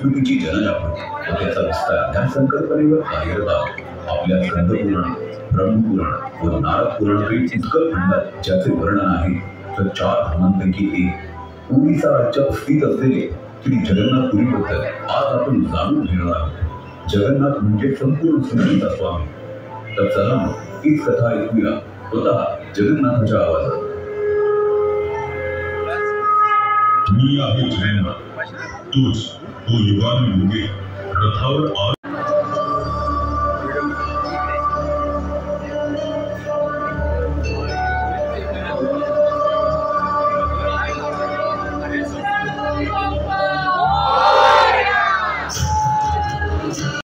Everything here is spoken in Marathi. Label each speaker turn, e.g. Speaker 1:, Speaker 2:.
Speaker 1: संस्कृतीची जनजागृती व त्याचा विस्तार या संकल्पनेवर कार्यरत आहोत. आपल्या स्कंदपुराण, ब्रह्मपुराण व नारद पुराणातील उत्कल खंडात ज्याचे वर्णन आहे तर 4 धामांपैकी एक ओडिसा राज्यात स्थित असलेले श्री जगन्नाथपुरीबद्दल आज आपण जाणून घेणार आहोत. जगन्नाथ म्हणजे संपूर्ण सृष्टीचा स्वामी. तर चला हीच कथा ऐकूया स्वतः जगन्नाथाच्या आवाजात.
Speaker 2: मी आहे जगन्नाथ, तोच तो युगानुयुगे रथावर